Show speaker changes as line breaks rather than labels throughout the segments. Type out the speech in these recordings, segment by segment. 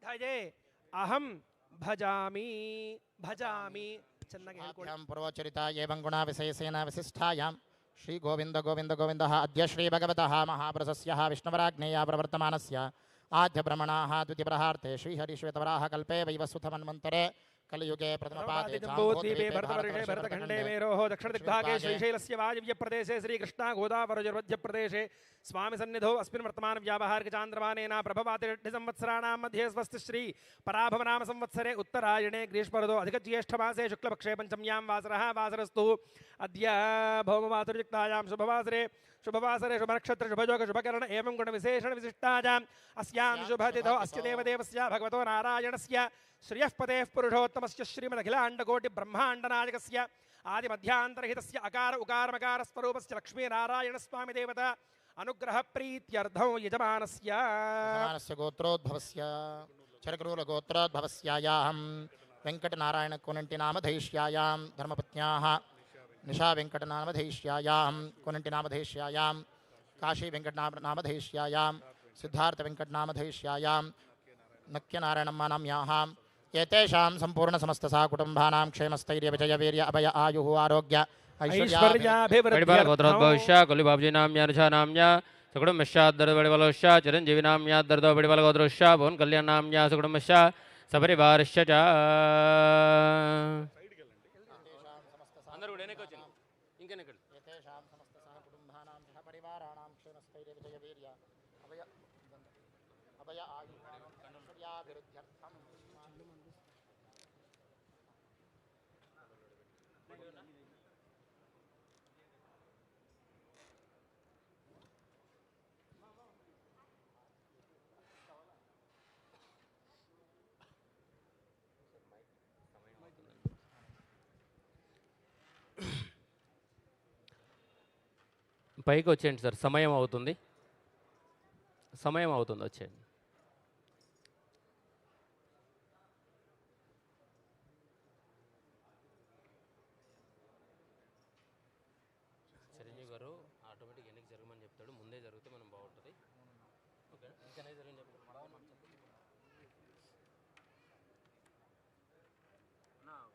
ಧಯೇ ಅಹಂ ಭಜಾಮಿ ಭಜಾಮಿ. ಚೆನ್ನಾಗಿ ಹೇಳ್ಕೊಳ್ಳಿ.
ಪೂರ್ವಚರಿತ ಏವಂ ಗುಣ ವಿಶೇಷೇಣ ವಿಶಿಷ್ಟಾಯಾಂ ಶ್ರೀ ಗೋವಿಂದ ಗೋವಿಂದ ಗೋವಿಂದ ಅದ್ಯ ಶ್ರೀ ಭಗವತಃ ಮಹಾಪ್ರಸಸ್ಯ ವಿಷ್ಣುವರಾಜ್ಞೇಯ ಪ್ರವರ್ತಮಾನಸ್ಯ ಆದ್ಯ ಬ್ರಹ್ಮಣಾಃ ದ್ವಿತೀಯಪ್ರಹಾರ್ತೆ ಶ್ರೀಹರಿಶ್ವೇತವರಾಹ ಕಲ್ಪೇ ವೈವಸ್ವತಮನ್ವಂತರೆ ಕಲಿಯುಗೆ ಪ್ರಥಮಪಾದೇ
ಜಂಬೂದ್ವೀಪೇ ಭರತವರ್ಷೇ ಭರತಖಂಡೇ ಮೇರೋಃ ದಕ್ಷಿಣದಿಗ್ಭಾಗೇ ಶ್ರೀಶೈಲಸ್ಯ ವಾಯವ್ಯಪ್ರದೇಶೇ ಶ್ರೀಕೃಷ್ಣ ಗೋದಾವರೋರ್ಮಧ್ಯಪ್ರದೇಶೇ ಸ್ವಾಮಿ ಸನ್ನಿಧೌ ಅಸ್ಮಿನ್ ವರ್ತಮಾನ ವ್ಯಾವಹಾರಿಕ ಚಾಂದ್ರಮಾನೇನ ಪ್ರಭವಾತಿ ಷಷ್ಠಿ ಸಂವತ್ಸರಾಣಾಂ ಮಧ್ಯೆ ಸ್ವಸ್ತಿ ಶ್ರೀ ಪರಾಭವನಾಮ ಸಂವತ್ಸರೆ ಉತ್ತರಾಯಣೆ ಗ್ರೀಷ್ಮಋತೋ ಅಧಿಕಜ್ಯೇಷ್ಠಮಾಸೇ ಶುಕ್ಲಪಕ್ಷೇ ಪಂಚಮ್ಯಾಂ ವಾಸರಃ ವಾಸರಸ್ತು ಅದ್ಯ ಭೌಮವಾಸರಯುಕ್ತಾಯಾಂ ಶುಭವಾಸರೆ ಶುಭನಕ್ಷತ್ರ ಶುಭಯೋಗ ಶುಭಕರಣ ಏವಂ ಗುಣ ವಿಶೇಷಣ ವಿಶಿಷ್ಟಾಯಾಂ ಅಸ್ಯಾಂ ಶುಭತಿಥೌ ಅಸ್ಯ ದೇವದೇವಸ್ಯ ಭಗವತೋ ನಾರಾಯಣಸ್ಯ ಶ್ರಿಯಃ ಪದೇಃ ಪುರುಷೋತ್ತಮಸ್ಯ ಶ್ರೀಮದಖಿಲಾಂಡಕೋಟಿ ಬ್ರಹ್ಮಾಂಡನಾಯಕಸ್ಯ ಆದಿಮಧ್ಯಾಂತರಹಿತಸ್ಯ ಅಕಾರ ಉಕಾರ ಮಕಾರ ಸ್ವರೂಪಸ್ಯ ಲಕ್ಷ್ಮೀನಾರಾಯಣಸ್ವಾಮಿ ದೇವತಾ ಅನುಗ್ರಹ ಪ್ರೀತ್ಯರ್ಥಂ ಯಜಮಾನಸ್ಯ
ಗೋತ್ರೋದ್ಭವಸ್ಯ ಚರಕರೂಲ ಗೋತ್ರೋದ್ಭವಸ್ಯಾಯಾಹಂ ವೆಂಕಟನಾರಾಯಣ ಕೋನಂಟಿ ನಾಮಧೈಷ್ಯಾಯಾಂ ಧರ್ಮಪತ್ನ್ಯಾಃ ನಿಶಾ ವೆಂಕಟನಾಮಧೈಷ್ಯಾಯಾಂ ಕೋನಂಟಿ ನಾಮಧೈಷ್ಯಾಯಾಂ ಕಾಶಿ ವೆಂಕಟನಾಮಧೈಷ್ಯಾಯಾಂ ಸಿದ್ಧಾರ್ಥ ವೆಂಕಟನಾಮಧೈಷ್ಯಾಯಾಂ ನಕ್ಯನಾರಾಯಣಮ್ಮ ನಾಮ್ಯಾಹಾಂ ಏತೇಷಾಂ ಸಂಪೂರ್ಣ ಸಮಸ್ತ ಸಹ ಕುಟುಂಬಾನಾಂ ಕ್ಷೇಮಸ್ಥೈರ್ಯ ವಿಜಯ ವೀರ್ಯ ಅಭಯ ಆಯುಃ ಆರೋಗ್ಯ
ಐಶ್ವರ್ಯಾಭಿವೃದ್ಧಿ ಕೊಲಿಬಾಬ್ಜಿ ನಾಮ್ಯ ನಾಮ್ಯ ಸುಕುಟುಂಬಶ್ಚಾದರ್ದ ಬಡಿಬಲೋಶ್ಚ ಚಿರಂಜೀವಿ ನಾಮ್ಯಾದರ್ದ ಬಡಿಬಲಗೋದ್ರೋಶ್ಚ ಭವನ್ ಕಲ್ಯಾಣ ನಾಮ್ಯ ಸುಕುಟುಂಬಶ್ಚ ಸಪರಿವಾರಶ್ಚ అందరూ కూడా వెనక్కి వచ్చాను ఇంకెనక
ఏతేషాం సమస్త సహ కుటుంబానాం సహ పరివారాణాం క్షేమస్థైర్య విజయ వీర్య అభయ ఆయు ఐశ్వర్యాభివృద్ధ్యర్థం
పైకి వచ్చేయండి సార్, సమయం అవుతుంది వచ్చేయండి. చిరంజీవి గారు ఆటోమేటిక్ ఎన్నిక జరగమని చెప్తాడు, ముందే జరిగితే మనం బాగుంటుంది. ఓకే, ఇంకా జరగని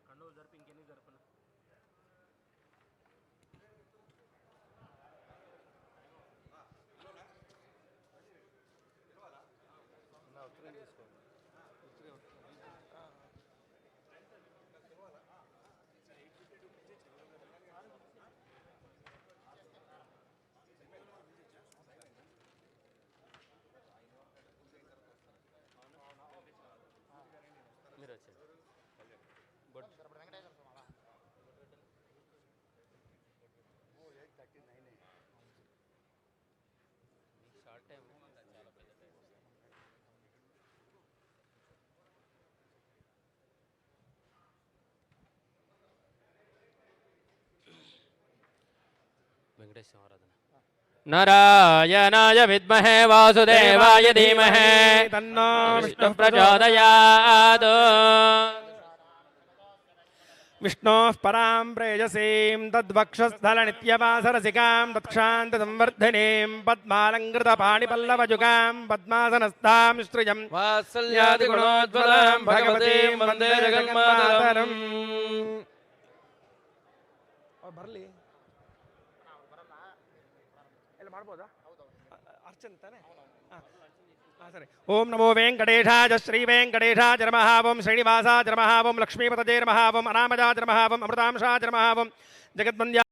కండువు జరిపి ఇంకెన్ని జరపను. మీరు వచ్చేది షార్ట్ టైం చాలా పెద్ద టైం. వెంకటేశ్వర ఆరాధన. నారాయణాయ విద్మహే వాసుదేవాయ ధీమహి తన్నో విష్ణుః ప్రచోదయాత్.
విష్ణోః పరాం ప్రేయసీం తద్వక్షస్థలనిత్యవాసరసికాం తత్క్షాంతసంవర్ధనీం పద్మాలంకృతపాణిపల్లవజుగాం పద్మాసనస్థాం శ్రియం
వాత్సల్యాదిగుణోజ్వలాం భగవತೀಂ వందే జగన్మాతరం.
ಬರಲಿ ಎಲ್ಲ ಮಾಡ್ಬೋದಾ? ಅರ್ಚನೆ ತಾನೆ? ಸರಿ. ಓಂ ನಮೋ ವೆಂಕಟೇಶಾಯ ಶ್ರೀ ವೆಂಕಟೇಶಾಯ ನಮಃ. ಓಂ ಶ್ರೀನಿವಾಸಾಯ ನಮಃ. ಓಂ ಲಕ್ಷ್ಮೀಪತಯೇ ನಮಃ. ಓಂ ಅನಾಮಜಾಯ ನಮಃ. ಓಂ ಅಮೃತಾಂಶಾಯ ನಮಃ. ಓಂ ಜಗದ್ವಂದ್ಯ